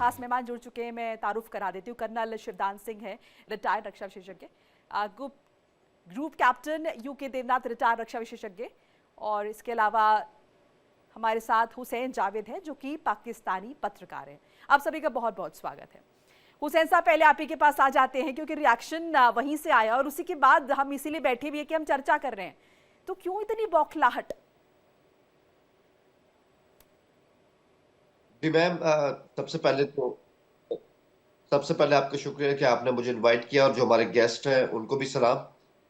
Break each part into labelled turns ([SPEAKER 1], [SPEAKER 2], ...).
[SPEAKER 1] खास मेहमान जुड़ चुके हैं, मैं तारुफ करा देती हूँ। कर्नल शिवदान सिंह है, रिटायर्ड रक्षा विशेषज्ञ, group captain UK Devnath, retired रक्षा विशेषज्ञ, और इसके अलावा हमारे साथ हुसैन जावेद है जो कि पाकिस्तानी पत्रकार है। आप सभी का बहुत बहुत स्वागत है। हुसैन साहब, पहले आप ही के पास आ जाते हैं क्योंकि रिएक्शन वहीं से आया और उसी के बाद हम इसीलिए बैठे भी हैं कि हम चर्चा कर रहे हैं। तो क्यों इतनी बौखलाहट?
[SPEAKER 2] जी मैम, सबसे पहले आपका शुक्रिया कि आपने मुझे इनवाइट किया, और जो हमारे गेस्ट हैं उनको भी सलाम।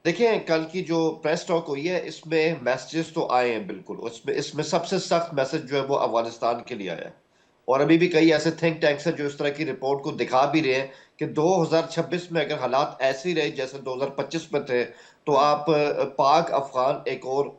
[SPEAKER 2] देखिए, कल की जो प्रेस टॉक हुई है इसमें मैसेजेस तो आए हैं बिल्कुल। उसमें इसमें सबसे सख्त मैसेज जो है वो अफगानिस्तान के लिए आया है। और अभी भी कई ऐसे थिंक टैंक्स हैं जो इस तरह की रिपोर्ट को दिखा भी रहे हैं कि 2026 में अगर हालात ऐसे ही रहे जैसे 2025 में थे, तो आप पाक अफगान एक और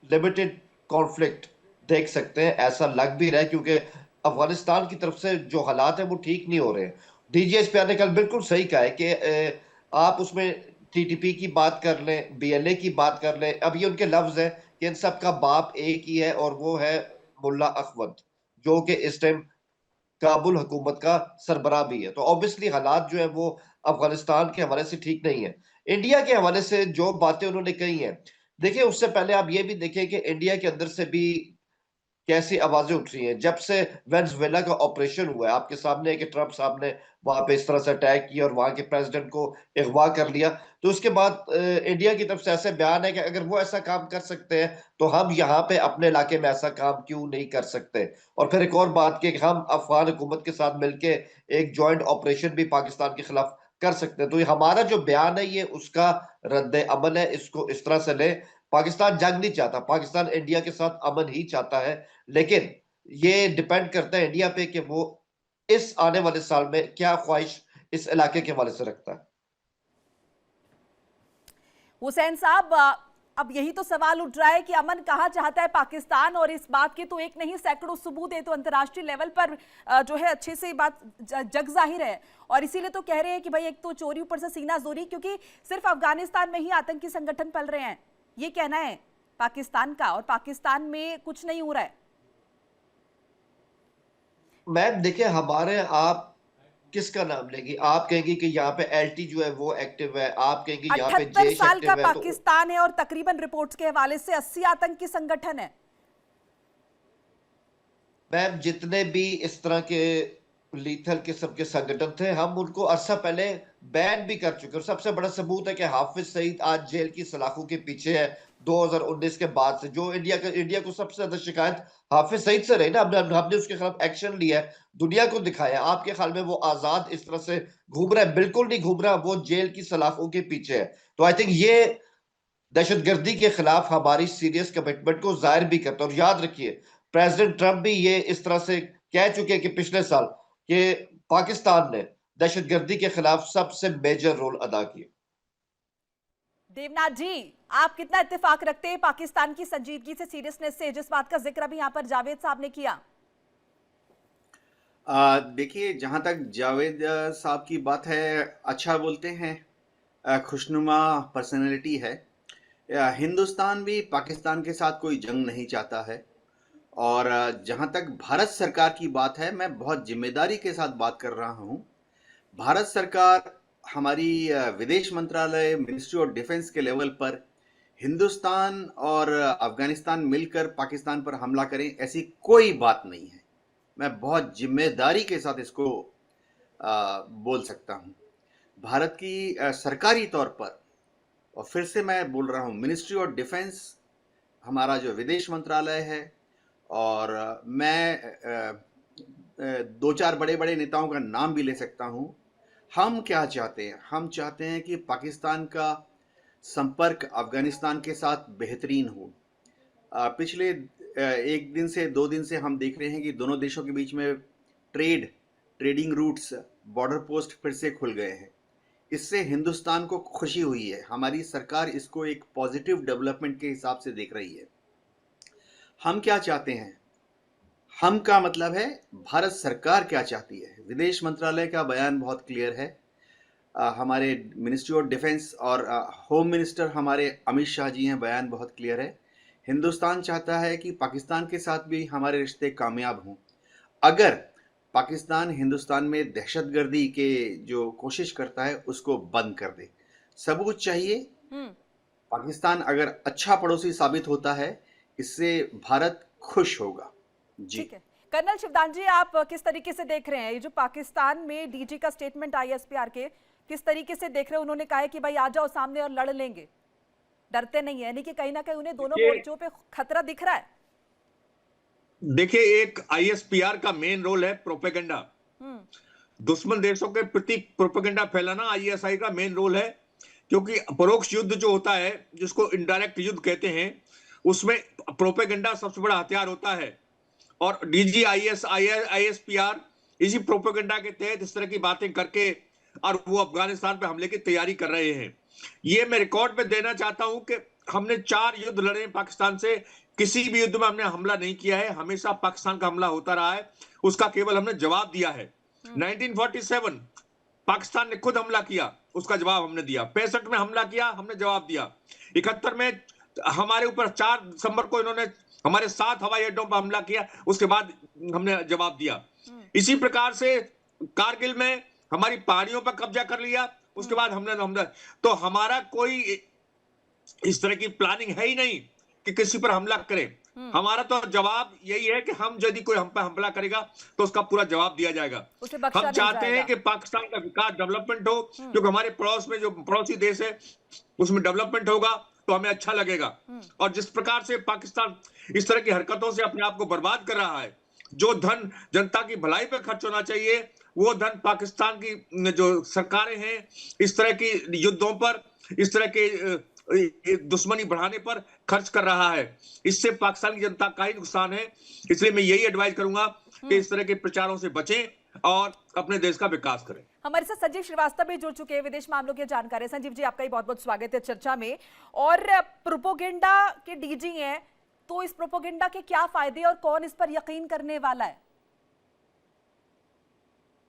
[SPEAKER 2] लिमिटेड कॉन्फ्लिक्ट देख सकते हैं। ऐसा लग भी रहा है क्योंकि अफगानिस्तान की तरफ से जो हालात हैं वो ठीक नहीं हो रहे हैं। डीजीएसपीआर ने कल बिल्कुल सही कहा है कि आप उसमें टीटीपी की बात कर लें, बीएलए की बात कर लें, अब ये उनके लफ्ज हैं कि इन सब का बाप एक ही है और वो है मुल्ला अहमद, जो कि इस टाइम काबुल हुकूमत का सरबराह भी है। तो ऑब्वियसली हालात जो है वो अफगानिस्तान के हवाले से ठीक नहीं है। इंडिया के हवाले से जो बातें उन्होंने कही हैं, देखिए उससे पहले आप ये भी देखें कि इंडिया के अंदर से भी कैसी आवाजें उठ रही हैं जब से वेनेजुएला का ऑपरेशन हुआ है। आपके सामने है कि ट्रंप साहब ने वहां पे इस तरह से अटैक किया और वहां के प्रेसिडेंट को अगवा कर लिया। तो उसके बाद इंडिया की तरफ से ऐसे बयान है कि अगर वो ऐसा काम कर सकते हैं तो हम यहाँ पे अपने इलाके में ऐसा काम क्यों नहीं कर सकते। और फिर एक और बात कि हम अफगान हुकूमत के साथ मिलके एक जॉइंट ऑपरेशन भी पाकिस्तान के खिलाफ कर सकते हैं। तो ये हमारा जो बयान है ये उसका रद्द अमल है, इसको इस तरह से ले। पाकिस्तान जंग नहीं चाहता, पाकिस्तान इंडिया के साथ अमन ही चाहता है। लेकिन ये डिपेंड करता है इंडिया पे कि वो इस आने वाले साल में क्या ख्वाहिश इस इलाके के हवाले से रखता है।
[SPEAKER 1] हुसैन साहब, अब यही तो सवाल उठ रहा है कि अमन कहाँ चाहता है पाकिस्तान, और इस बात के तो एक नहीं सैकड़ों सबूत है। तो अंतर्राष्ट्रीय लेवल पर जो है अच्छे से बात जग जाहिर है, और इसीलिए तो कह रहे हैं कि भाई एक तो चोरी, ऊपर से सीना जोरी, क्योंकि सिर्फ अफगानिस्तान में ही आतंकी संगठन पल रहे हैं, ये कहना है पाकिस्तान का, और पाकिस्तान में कुछ नहीं हो रहा है।
[SPEAKER 2] मैम देखिए, हमारे आप किसका नाम लेंगी? आप कहेंगी कि यहाँ पे एलटी जो है वो एक्टिव है, आप कहेंगी यहाँ पे
[SPEAKER 1] 78
[SPEAKER 2] जैश
[SPEAKER 1] साल का
[SPEAKER 2] एक्टिव है। तो
[SPEAKER 1] पाकिस्तान है और तकरीबन रिपोर्ट्स के हवाले से 80 आतंकी संगठन है।
[SPEAKER 2] मैम जितने भी इस तरह के लीथल किस्म के संगठन थे हम उनको अरसा पहले बैन भी कर चुके हैं। सबसे बड़ा सबूत है कि हाफिज सईद आज जेल की सलाखों के पीछे है 2019 के बाद से। जो इंडिया को सबसे ज्यादा शिकायत हाफिज सईद से रही ना, हमने उसके खिलाफ एक्शन लिया है, दुनिया को दिखाया। आपके ख्याल में वो आजाद इस तरह से घूम रहा है? बिल्कुल नहीं घूम रहा, वो जेल की सलाखों के पीछे है। तो आई थिंक ये दहशतगर्दी के खिलाफ हमारी सीरियस कमिटमेंट को जाहिर भी करता है। और याद रखिए, प्रेसिडेंट ट्रंप भी ये इस तरह से कह चुके हैं कि पिछले साल कि पाकिस्तान ने दहशतगर्दी के खिलाफ सबसे मेजर रोल अदा किया।
[SPEAKER 1] देवनाथ जी, आप कितना इत्तेफाक रखते हैं पाकिस्तान की संजीदगी से, सीरियसनेस से, जिस बात का जिक्र अभी यहाँ पर जावेद साहब ने किया?
[SPEAKER 3] देखिए, जहाँ तक जावेद साहब की बात है, अच्छा बोलते हैं, खुशनुमा पर्सनैलिटी है। हिंदुस्तान भी पाकिस्तान के साथ कोई जंग नहीं चाहता है। और जहाँ तक भारत सरकार की बात है, मैं बहुत जिम्मेदारी के साथ बात कर रहा हूँ। भारत सरकार, हमारी विदेश मंत्रालय, मिनिस्ट्री ऑफ डिफेंस के लेवल पर हिंदुस्तान और अफगानिस्तान मिलकर पाकिस्तान पर हमला करें, ऐसी कोई बात नहीं है। मैं बहुत जिम्मेदारी के साथ इसको बोल सकता हूँ। भारत की सरकारी तौर पर, और फिर से मैं बोल रहा हूँ, मिनिस्ट्री ऑफ डिफेंस, हमारा जो विदेश मंत्रालय है, और मैं दो चार बड़े बड़े नेताओं का नाम भी ले सकता हूँ। हम क्या चाहते हैं? हम चाहते हैं कि पाकिस्तान का संपर्क अफगानिस्तान के साथ बेहतरीन हो। पिछले एक दिन से 2 दिन से हम देख रहे हैं कि दोनों देशों के बीच में ट्रेडिंग रूट्स, बॉर्डर पोस्ट फिर से खुल गए हैं। इससे हिंदुस्तान को खुशी हुई है। हमारी सरकार इसको एक पॉजिटिव डेवलपमेंट के हिसाब से देख रही है। हम क्या चाहते हैं? हम का मतलब है भारत सरकार क्या चाहती है। विदेश मंत्रालय का बयान बहुत क्लियर है। हमारे मिनिस्ट्री ऑफ डिफेंस और होम मिनिस्टर हमारे अमित शाह जी हैं, बयान बहुत क्लियर है। हिंदुस्तान चाहता है कि पाकिस्तान के साथ भी हमारे रिश्ते कामयाब हों। अगर पाकिस्तान हिंदुस्तान में दहशतगर्दी के जो कोशिश करता है उसको बंद कर दे। सबूत चाहिए।
[SPEAKER 1] हम्म।
[SPEAKER 3] पाकिस्तान अगर अच्छा पड़ोसी साबित होता है, इससे भारत खुश होगा। जी।
[SPEAKER 1] ठीक है। कर्नल शिवदान जी, आप किस तरीके से देख रहे हैं ये जो पाकिस्तान में डीजी का स्टेटमेंट आईएसपीआर के, किस तरीके से देख रहे हैं? उन्होंने कहा है कि भाई आ जाओ सामने और लड़ लेंगे, डरते नहीं है, यानी कि कहीं ना कहीं उन्हें दोनों
[SPEAKER 4] देखिए
[SPEAKER 1] मोर्चों पे खतरा दिख रहा है।
[SPEAKER 4] देखिए, एक आईएसपीआर का मेन रोल है प्रोपेगेंडा।
[SPEAKER 1] हम्म।
[SPEAKER 4] दुश्मन देशों के प्रति प्रोपेगेंडा फैलाना आईएसआई का मेन रोल है, क्योंकि परोक्ष युद्ध जो होता है, जिसको इनडायरेक्ट युद्ध कहते हैं, उसमें प्रोपेगेंडा सबसे बड़ा हथियार होता है। और डीजी आईएसपीआर इसी प्रोपेगेंडा के तहत इस तरह की बातें करके और वो अफगानिस्तान पे हमले की तैयारी कर रहे हैं। ये मैं रिकॉर्ड में देना चाहता हूं कि हमने 4 युद्ध लड़े पाकिस्तान से, किसी भी युद्ध में हमने हमला नहीं किया है, हमेशा पाकिस्तान का हमला होता रहा है, उसका केवल हमने जवाब दिया है। 1947 पाकिस्तान ने खुद हमला किया, उसका जवाब हमने दिया। 65 में हमला किया, हमने जवाब दिया। 71 में हमारे ऊपर 4 दिसंबर को इन्होंने हमारे 7 हवाई अड्डों पर हमला किया, उसके बाद हमने जवाब दिया। इसी प्रकार से कारगिल में हमारी पहाड़ियों पर कब्जा कर लिया, उसके बाद हमने तो हमारा कोई इस तरह की प्लानिंग है ही नहीं कि किसी पर हमला करें। हमारा तो जवाब यही है कि हम यदि कोई हम पर हमला करेगा तो उसका पूरा जवाब दिया जाएगा।
[SPEAKER 1] उसे बख्शा
[SPEAKER 4] हम
[SPEAKER 1] नहीं
[SPEAKER 4] चाहते हैं
[SPEAKER 1] जाएगा।
[SPEAKER 4] कि पाकिस्तान का विकास, डेवलपमेंट हो, क्योंकि हमारे पड़ोस में जो पड़ोसी देश है उसमें डेवलपमेंट होगा तो हमें अच्छा लगेगा। और जिस प्रकार से पाकिस्तान इस तरह की हरकतों से अपने आप को बर्बाद कर रहा है, जो धन जनता की भलाई पे खर्च होना चाहिए, वो धन पाकिस्तान की जो सरकारें हैं इस तरह की युद्धों पर, इस तरह के दुश्मनी बढ़ाने पर खर्च कर रहा है। इससे पाकिस्तान की जनता का ही नुकसान है। इसलिए मैं यही एडवाइस करूंगा कि इस तरह के प्रचारों से बचें और अपने देश का विकास करें।
[SPEAKER 1] हमारे साथ संजीव श्रीवास्तव भी जुड़ चुके हैं, विदेश मामलों के जानकार हैं। संजीव जी, आपका ही बहुत बहुत स्वागत है चर्चा में। और प्रोपोगेंडा के डीजी हैं, तो इस प्रोपोगेंडा के क्या फायदे और कौन इस पर यकीन करने वाला है?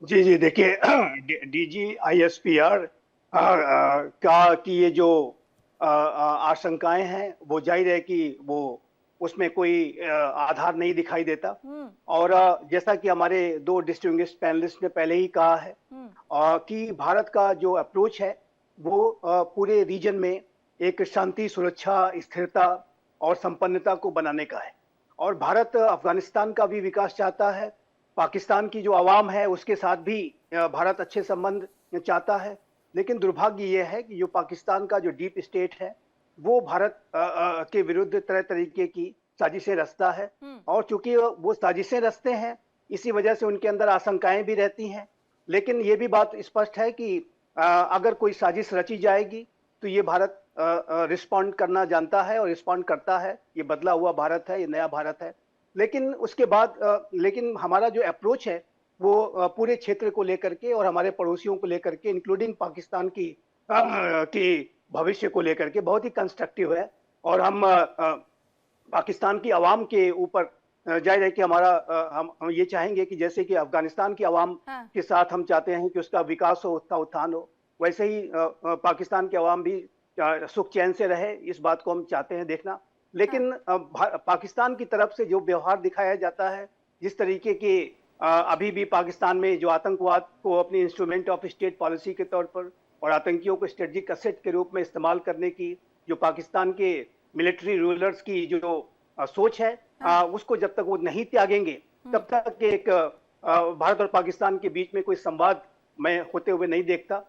[SPEAKER 5] जी जी, देखिए डीजी आईएसपीआर का की ये जो आशंकाएं हैं, वो जाहिर है कि वो उसमें कोई आधार नहीं दिखाई देता। और जैसा कि हमारे 2 डिस्टिंग्विश्ड पैनलिस्ट ने पहले ही कहा है कि भारत का जो अप्रोच है वो पूरे रीजन में एक शांति, सुरक्षा, स्थिरता और संपन्नता को बनाने का है। और भारत अफगानिस्तान का भी विकास चाहता है, पाकिस्तान की जो आवाम है उसके साथ भी भारत अच्छे संबंध चाहता है। लेकिन दुर्भाग्य ये है कि जो पाकिस्तान का जो डीप स्टेट है वो भारत के विरुद्ध तरह तरीके की साजिशें रचता है। और चूंकि वो साजिशें रचते हैं, इसी वजह से उनके अंदर आशंकाएं भी रहती हैं। लेकिन ये भी बात स्पष्ट है कि अगर कोई साजिश रची जाएगी तो ये भारत रिस्पॉन्ड करना जानता है और रिस्पॉन्ड करता है। ये बदला हुआ भारत है, ये नया भारत है। लेकिन उसके बाद लेकिन हमारा जो अप्रोच है वो पूरे क्षेत्र को लेकर के और हमारे पड़ोसियों को लेकर के, इंक्लूडिंग पाकिस्तान की भविष्य को लेकर के बहुत ही कंस्ट्रक्टिव है। और हम पाकिस्तान की आवाम के ऊपर जाहिर है कि हम ये चाहेंगे कि जैसे कि अफगानिस्तान की आवाम के साथ हम चाहते हैं कि उसका विकास हो, उसका उत्थान हो, वैसे ही पाकिस्तान की आवाम भी सुख चैन से रहे, इस बात को हम चाहते हैं देखना। लेकिन पाकिस्तान की तरफ से जो व्यवहार दिखाया जाता है, जिस तरीके के अभी भी पाकिस्तान में जो आतंकवाद को अपनी इंस्ट्रूमेंट ऑफ स्टेट पॉलिसी के तौर पर और आतंकियों को स्ट्रेटेजिक असेट के रूप में इस्तेमाल करने की जो पाकिस्तान के मिलिट्री रूलर्स की जो सोच है, उसको जब तक वो नहीं त्यागेंगे तब तक एक भारत और पाकिस्तान के बीच में कोई संवाद मैं होते हुए नहीं देखता।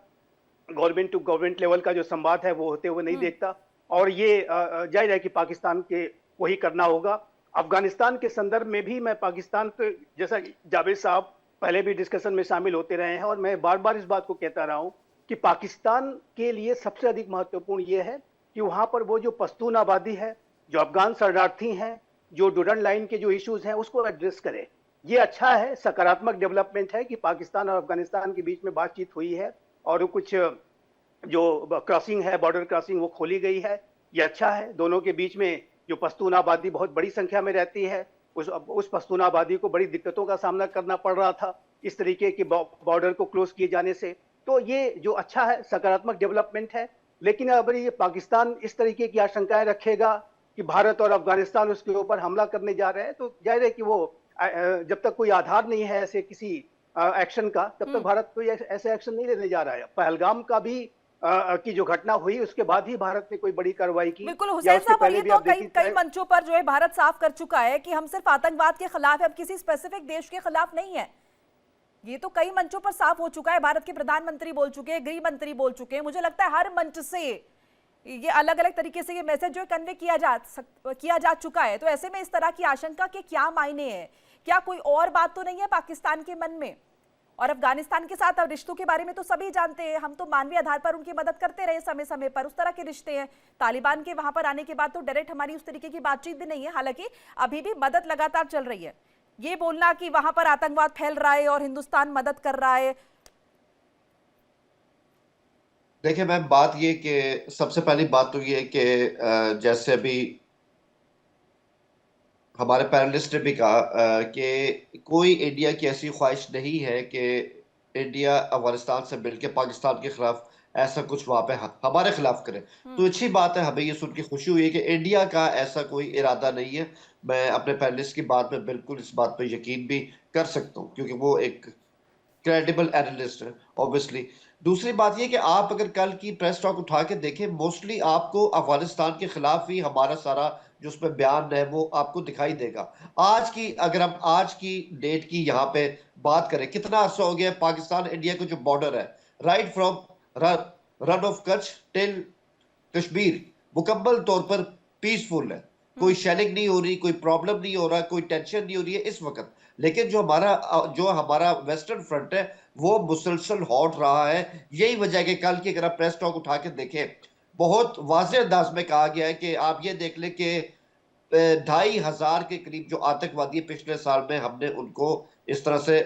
[SPEAKER 5] गवर्नमेंट टू गवर्नमेंट लेवल का जो संवाद है वो होते हुए नहीं देखता। और ये जाहिर है कि पाकिस्तान के वही करना होगा। अफगानिस्तान के संदर्भ में भी मैं पाकिस्तान पे, जैसा जावेद साहब पहले भी डिस्कशन में शामिल होते रहे हैं और मैं बार बार इस बात को कहता रहा हूं कि पाकिस्तान के लिए सबसे अधिक महत्वपूर्ण ये है कि वहां पर वो जो पश्तून आबादी है, जो अफगान शरणार्थी हैं, जो डूरन लाइन के जो इश्यूज हैं, उसको एड्रेस करे। ये अच्छा है, सकारात्मक डेवलपमेंट है कि पाकिस्तान और अफगानिस्तान के बीच में बातचीत हुई है और कुछ जो क्रॉसिंग है, बॉर्डर क्रॉसिंग, वो खोली गई है। ये अच्छा है। दोनों के बीच में जो पश्तून आबादी बहुत बड़ी संख्या में रहती है, उस पश्तून आबादी को बड़ी दिक्कतों का सामना करना पड़ रहा था इस तरीके के बॉर्डर को क्लोज किए जाने से। तो ये जो अच्छा है, सकारात्मक डेवलपमेंट है। लेकिन अगर ये पाकिस्तान इस तरीके की आशंकाएं रखेगा कि भारत और अफगानिस्तान उसके ऊपर हमला करने जा रहे हैं, तो जाहिर है कि वो जब तक कोई आधार नहीं है ऐसे किसी एक्शन का, तब तक भारत कोई ऐसे एक्शन नहीं लेने जा रहा है। पहलगाम का भी की जो घटना हुई उसके बाद ही भारत ने कोई बड़ी कार्रवाई की।
[SPEAKER 1] बिल्कुल
[SPEAKER 5] या
[SPEAKER 1] हुसैन
[SPEAKER 5] उसके
[SPEAKER 1] साहब, और
[SPEAKER 5] पहले
[SPEAKER 1] ये
[SPEAKER 5] भी
[SPEAKER 1] तो
[SPEAKER 5] आप
[SPEAKER 1] कई
[SPEAKER 5] देखिए
[SPEAKER 1] कई मंचों पर जो है भारत साफ कर चुका है कि हम सिर्फ आतंकवाद के खिलाफ है, अब किसी स्पेसिफिक देश के खिलाफ नहीं है। ये तो कई मंचों पर साफ हो चुका है, भारत के प्रधानमंत्री बोल चुके हैं, गृह मंत्री बोल चुके हैं। मुझे लगता है हर मंच से ये अलग अलग तरीके से ये मैसेज जो है कन्वे किया जा चुका है। तो ऐसे में इस तरह की आशंका के क्या मायने हैं? क्या कोई और बात तो नहीं है पाकिस्तान के मन में? और अफगानिस्तान के साथ अब रिश्तों के बारे में तो सभी जानते हैं, हम तो मानवीय आधार पर उनकी मदद करते रहे समय समय पर, उस तरह के रिश्ते हैं। तालिबान के वहां पर आने के बाद तो डायरेक्ट हमारी उस तरीके की बातचीत भी नहीं है, हालांकि अभी भी मदद लगातार चल रही है। ये बोलना कि वहां पर आतंकवाद फैल रहा है और हिंदुस्तान मदद कर रहा है।
[SPEAKER 2] देखिए मैम, बात ये कि सबसे पहली बात तो ये कि जैसे अभी हमारे पैनलिस्ट ने भी कहा कि कोई इंडिया की ऐसी ख्वाहिश नहीं है कि इंडिया अफगानिस्तान से मिलकर पाकिस्तान के खिलाफ ऐसा कुछ वहां पे हमारे खिलाफ करे। तो अच्छी बात है, हमें ये सुन के खुशी हुई है कि इंडिया का ऐसा कोई इरादा नहीं है। मैं अपने पैनलिस्ट की बात में बिल्कुल इस बात पर यकीन भी कर सकता हूँ, क्योंकि वो एक क्रेडिबल एनालिस्ट है ऑब्वियसली। दूसरी बात ये कि आप अगर कल की प्रेस टॉक उठा के देखें, मोस्टली आपको अफगानिस्तान के खिलाफ ही हमारा सारा जो उसमें बयान है वो आपको दिखाई देगा। आज की अगर हम आज की डेट की यहाँ पे बात करें, कितना अर्सा हो गया पाकिस्तान इंडिया का जो बॉर्डर है, right from run of Kutch till Kashmir, मुकम्मल तौर पर पीसफुल है। कोई शेलिंग नहीं हो रही, कोई प्रॉब्लम नहीं हो रहा, कोई टेंशन नहीं हो रही है इस वक्त। लेकिन जो हमारा वेस्टर्न फ्रंट है वो मुसलसल हॉट रहा है। यही वजह है कि कल की अगर आप प्रेस टॉक उठा के देखें, बहुत वाज़ेह अंदाज में कहा गया है कि आप ये देख लें कि 2,500 के करीब जो आतंकवादी पिछले साल में हमने उनको इस तरह से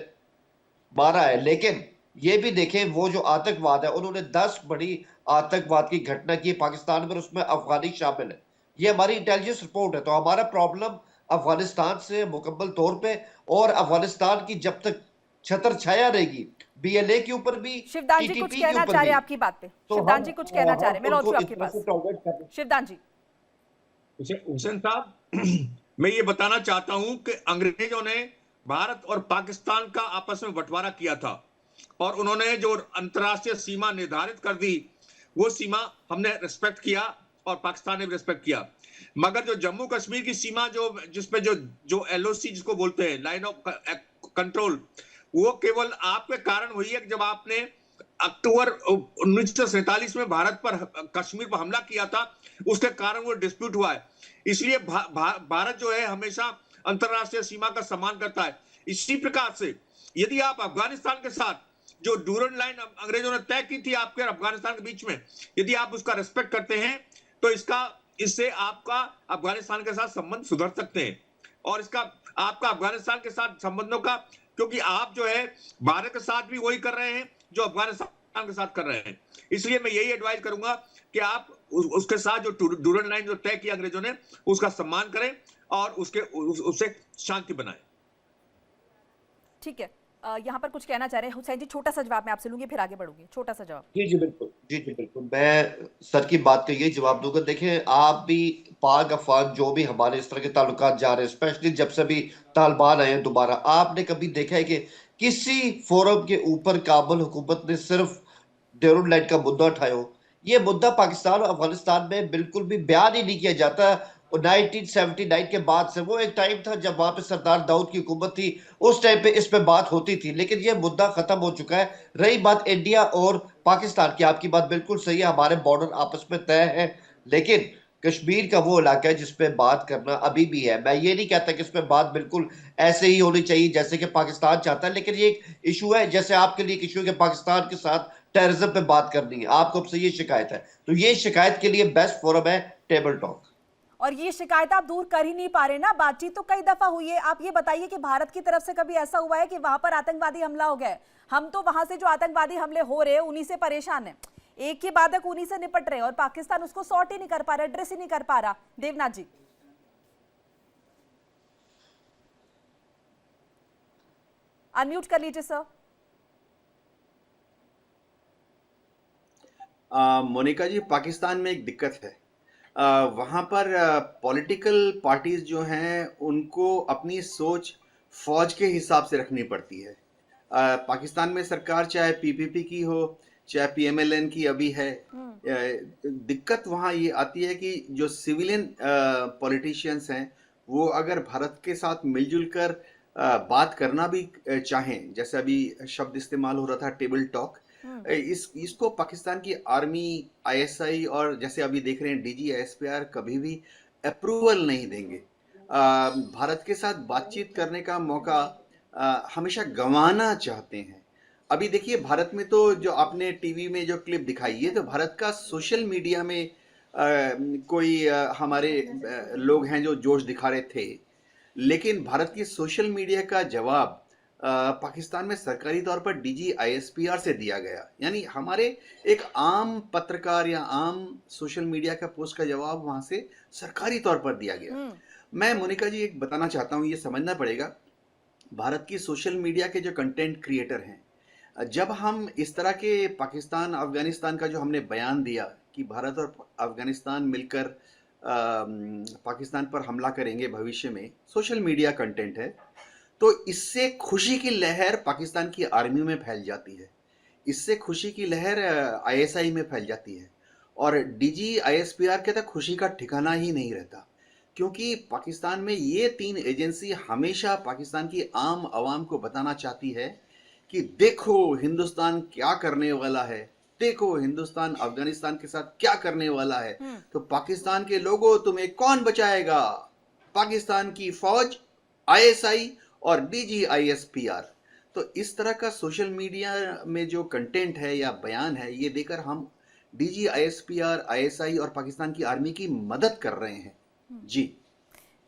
[SPEAKER 2] मारा है। लेकिन ये भी देखें, वो जो आतंकवाद है उन्होंने 10 बड़ी आतंकवाद की घटना की पाकिस्तान में, उसमें अफगानी शामिल है। ये हमारी इंटेलिजेंस रिपोर्ट है। तो हमारा प्रॉब्लम अफगानिस्तान से मुकम्मल तौर पे, और अफगानिस्तान की जब तक छतर छाया रहेगी बीएलए के ऊपर भी,
[SPEAKER 1] शिवदान जी कुछ
[SPEAKER 2] टीटीपी के
[SPEAKER 1] कहना
[SPEAKER 2] ऊपर
[SPEAKER 1] चाह रहे
[SPEAKER 2] भी,
[SPEAKER 1] हैं आपकी बात पे?
[SPEAKER 2] तो
[SPEAKER 1] शिवदान
[SPEAKER 2] हम
[SPEAKER 1] जी कुछ कहना चाह रहे हैं, मैं लौट
[SPEAKER 2] उनको
[SPEAKER 1] रही हूँ
[SPEAKER 2] इस
[SPEAKER 1] आपके
[SPEAKER 2] तरह से
[SPEAKER 1] पास।
[SPEAKER 2] टारगेट कर रहे हैं।
[SPEAKER 1] शिवदान जी।
[SPEAKER 4] हुसैन साहब, मैं ये बताना चाहता हूं कि अंग्रेजों ने भारत और पाकिस्तान का आपस में बंटवारा किया था और उन्होंने जो अंतर्राष्ट्रीय सीमा निर्धारित कर दी, वो सीमा हमने रिस्पेक्ट किया और पाकिस्तान ने भी रिस्पेक्ट किया। मगर जो जम्मू कश्मीर की सीमा जो जिसपे जो एलओसी जिसको बोलते हैं, लाइन ऑफ कंट्रोल, वो केवल आपके कारण हुई है कि जब आपने अक्टूबर 1947 में भारत पर कश्मीर पर हमला किया था, उसके कारण वो डिस्प्यूट हुआ है। इसलिए भारत जो है हमेशा अंतरराष्ट्रीय सीमा का सम्मान करता है। इसी प्रकार से यदि आप अफगानिस्तान के साथ जो डूरन लाइन अंग्रेजों ने तय की थी आपके और अफगानिस्तान के बीच में, यदि आप उसका रिस्पेक्ट करते हैं तो इससे आपका अफगानिस्तान के साथ संबंध सुधर सकते हैं। और इसका आपका अफगानिस्तान के साथ संबंधों का, क्योंकि आप जो है भारत के साथ भी वही कर रहे हैं जो अफगानिस्तान के साथ कर रहे हैं। इसलिए मैं यही एडवाइस करूंगा कि आप उसके साथ जो डूरन लाइन जो तय किया अंग्रेजों ने, उसका सम्मान करें और उससे शांति बनाएं।
[SPEAKER 1] ठीक है, यहाँ पर कुछ कहना चाह रहे हैं हुसैन जी, छोटा सा जवाब मैं आपसे लूंगी, फिर आगे बढ़ूंगी। छोटा सा जवाब।
[SPEAKER 2] जी जी बिल्कुल, जी जी बिल्कुल, मैं सर की बात का यही जवाब दूंगा। देखें, आप भी पाक अफगान जो भी हमारे इस तरह के ताल्लुकात जा रहे हैं, स्पेशली जब से भी तालिबान आए हैं दोबारा, आपने कभी देखा है कि किसी फोरम के ऊपर काबुल हुकूमत ने सिर्फ डूरन लाइन का मुद्दा उठाया हो? ये मुद्दा पाकिस्तान और अफगानिस्तान में बिल्कुल भी बयान ही नहीं किया जाता। और 1979 के बाद से, वो एक टाइम था जब वहां पे सरदार दाऊद की हुकूमत थी, उस टाइम पे इस पे बात होती थी, लेकिन ये मुद्दा खत्म हो चुका है। रही बात इंडिया और पाकिस्तान की, आपकी बात बिल्कुल सही है, हमारे बॉर्डर आपस में तय है, लेकिन कश्मीर का वो इलाका है जिसपे बात करना अभी भी है। मैं ये नहीं कहता कि इस पे बात बिल्कुल ऐसे ही होनी चाहिए जैसे कि पाकिस्तान चाहता है, लेकिन ये एक इशू है, जैसे आपके लिए एक इशू है कि पाकिस्तान के साथ टेररिज्म पे बात करनी है, आपको आपसे ये शिकायत है, तो ये शिकायत के लिए बेस्ट फोरम है टेबल टॉक।
[SPEAKER 1] और ये शिकायत आप दूर कर ही नहीं पा रहे ना, बातचीत तो कई दफा हुई है। आप ये बताइए कि भारत की तरफ से कभी ऐसा हुआ है कि वहां पर आतंकवादी हमला हो गया है? हम तो वहां से जो आतंकवादी हमले हो रहे हैं उन्हीं से परेशान है, एक के बाद एक उन्हीं से निपट रहे हैं, और पाकिस्तान उसको सॉर्ट ही नहीं कर पा रहा, एड्रेस ही नहीं कर पा रहा। देवनाथ जी, अनम्यूट कर लीजिए सर।
[SPEAKER 3] मोनिका जी, पाकिस्तान में एक दिक्कत है। वहाँ पर पॉलिटिकल पार्टीज जो हैं उनको अपनी सोच फौज के हिसाब से रखनी पड़ती है। पाकिस्तान में सरकार चाहे पीपीपी की हो, चाहे पीएमएलएन की अभी है, दिक्कत वहाँ ये आती है कि जो सिविलियन पॉलिटिशियंस हैं वो अगर भारत के साथ मिलजुल कर बात करना भी चाहें, जैसे अभी शब्द इस्तेमाल हो रहा था टेबल टॉक, इसको पाकिस्तान की आर्मी, आईएसआई और जैसे अभी देख रहे हैं डीजी आईएसपीआर कभी भी अप्रूवल नहीं देंगे। भारत के साथ बातचीत करने का मौका हमेशा गंवाना चाहते हैं। अभी देखिए भारत में तो जो आपने टीवी में जो क्लिप दिखाई है तो भारत का सोशल मीडिया में कोई हमारे लोग हैं जो जोश दिखा रहे थे, लेकिन भारत की सोशल मीडिया का जवाब पाकिस्तान में सरकारी तौर पर डीजी आईएसपीआर से दिया गया। यानी हमारे एक आम पत्रकार या आम सोशल मीडिया का पोस्ट का जवाब वहां से सरकारी तौर पर दिया गया। मैं मोनिका जी एक बताना चाहता हूँ, ये समझना पड़ेगा, भारत की सोशल मीडिया के जो कंटेंट क्रिएटर हैं, जब हम इस तरह के पाकिस्तान अफगानिस्तान का जो हमने बयान दिया कि भारत और अफगानिस्तान मिलकर पाकिस्तान पर हमला करेंगे भविष्य में, सोशल मीडिया कंटेंट है, तो इससे खुशी की लहर पाकिस्तान की आर्मी में फैल जाती है, इससे खुशी की लहर आईएसआई में फैल जाती है, और डीजी आईएसपीआर के तक खुशी का ठिकाना ही नहीं रहता, क्योंकि पाकिस्तान में ये तीन एजेंसी हमेशा पाकिस्तान की आम आवाम को बताना चाहती है कि देखो हिंदुस्तान क्या करने वाला है, देखो हिंदुस्तान अफगानिस्तान के साथ क्या करने वाला है, तो पाकिस्तान के लोगों तुम्हें कौन बचाएगा? पाकिस्तान की फौज, आईएसआई और डीजी आईएसपीआर। तो इस तरह का सोशल मीडिया में जो कंटेंट है या बयान है, ये देकर हम डीजी आईएसपीआर, आईएसआई और पाकिस्तान की आर्मी की मदद कर रहे हैं। जी,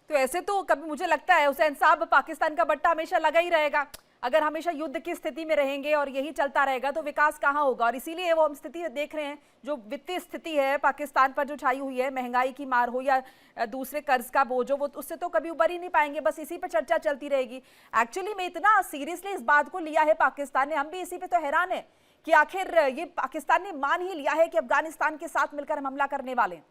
[SPEAKER 1] तो ऐसे तो कभी मुझे लगता है हुसैन साहब, पाकिस्तान का बट्टा हमेशा लगा ही रहेगा। अगर हमेशा युद्ध की स्थिति में रहेंगे और यही चलता रहेगा तो विकास कहाँ होगा? और इसीलिए वो हम स्थिति देख रहे हैं, जो वित्तीय स्थिति है पाकिस्तान पर जो छाई हुई है, महंगाई की मार हो या दूसरे कर्ज का बोझ हो, वो उससे तो कभी उबर ही नहीं पाएंगे। बस इसी पे चर्चा चलती रहेगी। एक्चुअली में इतना सीरियसली इस बात को लिया है पाकिस्तान ने, हम भी इसी पे तो हैरान है कि आखिर ये पाकिस्तान ने मान ही लिया है कि अफगानिस्तान के साथ मिलकर हम हमला करने वाले हैं।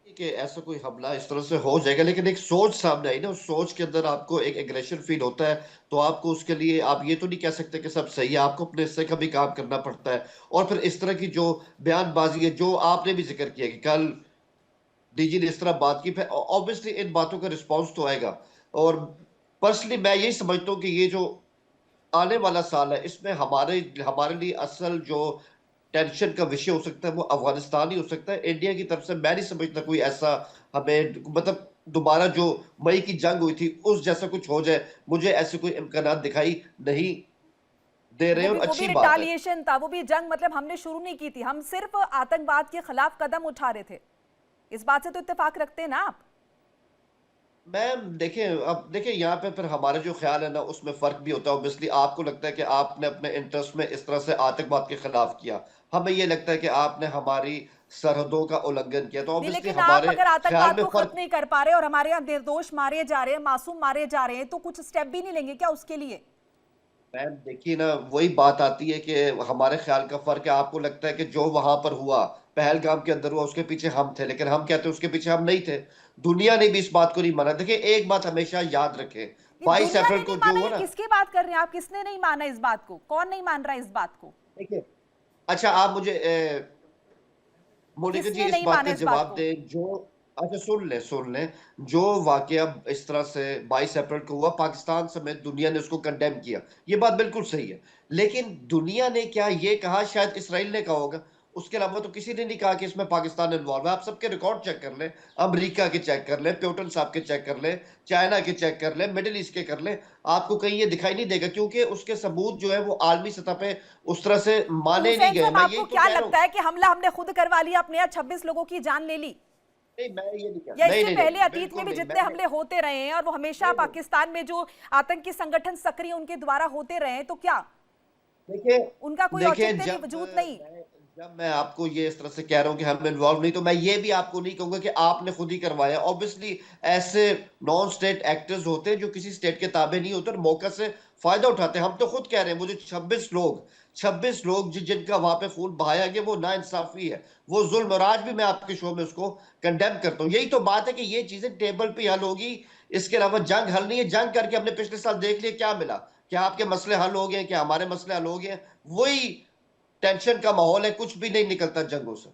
[SPEAKER 2] कि ऐसा कोई हमला इस तरह से हो जाएगा, लेकिन एक सोच सामने आई ना, उस सोच के अंदर आपको एक एग्रेशन फील होता है, तो आपको उसके लिए आप ये तो नहीं कह सकते कि सब सही है, आपको अपने हिस्से का भी काम करना पड़ता है। और फिर इस तरह की जो बयानबाजी है, जो आपने भी जिक्र किया कि कल डीजी ने इस तरह बात की, फिर ऑब्वियसली इन बातों का रिस्पॉन्स तो आएगा। और पर्सनली मैं यही समझता हूँ कि ये जो आने वाला साल है, इसमें हमारे लिए असल जो टेंशन का विषय हो सकता है वो अफगानिस्तान ही हो सकता है। इंडिया की तरफ से मैं नहीं समझता कोई ऐसा हमें, मतलब दोबारा जो मई की जंग हुई थी उस जैसा कुछ हो जाए, मुझे ऐसे कोई इम्कान दिखाई नहीं दे रहे। और अच्छी बात है,
[SPEAKER 1] रिटालिएशन था, वो भी जंग मतलब हमने शुरू नहीं की थी, हम सिर्फ आतंकवाद के खिलाफ कदम उठा रहे थे। इस बात से तो इत्तेफाक रखते हैं ना आप?
[SPEAKER 2] मैं देखिए, अब देखिए यहाँ पे फिर हमारा जो ख्याल है ना उसमें फर्क भी होता है। ऑब्वियसली आपको लगता है कि आपने अपने इंटरेस्ट में इस तरह से आतंकवाद के खिलाफ किया, हमें ये लगता है कि आपने हमारी सरहदों का उल्लंघन किया। तो
[SPEAKER 1] नहीं,
[SPEAKER 2] ऑब्वियसली
[SPEAKER 1] लेकिन आप
[SPEAKER 2] हमारे
[SPEAKER 1] अगर
[SPEAKER 2] ख्याल
[SPEAKER 1] आतंकवाद
[SPEAKER 2] में
[SPEAKER 1] को
[SPEAKER 2] फर्क,
[SPEAKER 1] खत्म नहीं कर पा रहे और हमारे यहाँ निर्दोष मारे जा रहे हैं, मासूम मारे जा रहे हैं, तो कुछ स्टेप भी नहीं लेंगे क्या उसके लिए?
[SPEAKER 2] मैम देखिए ना, वही बात आती है कि हमारे ख्याल का फर्क है। आपको लगता है कि जो वहां पर हुआ, पहलगाम के अंदर हुआ, उसके पीछे हम थे, लेकिन हम कहते हैं उसके पीछे हम नहीं थे। दुनिया ने भी इस बात को नहीं माना। देखिए एक बात हमेशा याद रखें, 22
[SPEAKER 1] दुनिया ने
[SPEAKER 2] अप्रैल
[SPEAKER 1] नहीं
[SPEAKER 2] को जो
[SPEAKER 1] माना,
[SPEAKER 2] हुआ
[SPEAKER 1] ये
[SPEAKER 2] ना,
[SPEAKER 1] किसकी बात कर रहे हैं आप? किसने नहीं माना इस बात को? कौन नहीं मान रहा है इस बात को?
[SPEAKER 2] देखिए, अच्छा आप मुझे मोनिका जी
[SPEAKER 1] किसने
[SPEAKER 2] इस
[SPEAKER 1] नहीं
[SPEAKER 2] बात
[SPEAKER 1] माना
[SPEAKER 2] का
[SPEAKER 1] इस बात
[SPEAKER 2] जवाब
[SPEAKER 1] को?
[SPEAKER 2] दें जो, अच्छा सुन लें, जो वाकया इस तरह से 22 अप्रैल को हुआ, पाकिस्तान समेत दुनिया ने उसको कंडेम किया, ये बात बिल्कुल सही है। लेकिन दुनिया ने क्या ये कहा? शायद इसराइल ने कहा होगा, उसके अलावा तो किसी ने नहीं कहा कि इसमें पाकिस्तान इन्वॉल्व है। आप सबके रिकॉर्ड चेक कर लें, अमेरिका के चेक कर लें, प्यूटन साहब के चेक कर लें, चाइना के चेक कर लें, मिडिल ईस्ट के कर लें, आपको कहीं ये दिखाई नहीं देगा, क्योंकि उसके सबूत जो है वो आलमी सतह पे उस तरह से
[SPEAKER 1] तो
[SPEAKER 2] माने नहीं
[SPEAKER 1] हुसैन
[SPEAKER 2] गए।
[SPEAKER 1] साहब,
[SPEAKER 2] मैं
[SPEAKER 1] आपको
[SPEAKER 2] यही तो
[SPEAKER 1] क्या
[SPEAKER 2] कह रहा हूँ।
[SPEAKER 1] लगता है कि हमला हमने खुद करवा लिया, अपने यहाँ 26 लोगों की जान ले ली?
[SPEAKER 2] नहीं, मैं ये नहीं कह
[SPEAKER 1] या
[SPEAKER 2] नहीं,
[SPEAKER 1] इससे
[SPEAKER 2] नहीं,
[SPEAKER 1] पहले
[SPEAKER 2] नहीं,
[SPEAKER 1] अतीत
[SPEAKER 2] बिल्कुल
[SPEAKER 1] में भी
[SPEAKER 2] नहीं,
[SPEAKER 1] जितने हमले होते रहे हैं और वो हमेशा
[SPEAKER 2] नहीं, नहीं।
[SPEAKER 1] पाकिस्तान में जो आतंकी संगठन सक्रिय उनके द्वारा होते रहे हैं, तो क्या?
[SPEAKER 2] देखिए
[SPEAKER 1] उनका कोई
[SPEAKER 2] देखिए
[SPEAKER 1] औचित्य नहीं, वजूद नहीं।
[SPEAKER 2] जब मैं आपको ये इस तरह से कह रहा हूं कि हम इन्वॉल्व नहीं, तो मैं ये भी आपको नहीं कहूंगा कि आपने खुद ही करवाया। ऑब्वियसली ऐसे नॉन स्टेट एक्टर्स होते हैं जो किसी स्टेट के ताबे नहीं होते और मौके से फायदा उठाते हैं। हम तो खुद कह रहे हैं, मुझे 26 लोग जिनका वहां पे खून बहाया गया, वो नाइंसाफी है, वो जुल्म। और आज भी मैं आपके शो में उसको कंडेम करता हूं। यही तो बात है कि ये चीजें टेबल पे हल होगी, इसके अलावा जंग हल नहीं है। जंग करके हमने पिछले साल देख लिया क्या मिला। क्या आपके मसले हल हो गए? क्या हमारे मसले हल हो गए? वही टेंशन का माहौल है, कुछ भी नहीं निकलता जंगों से।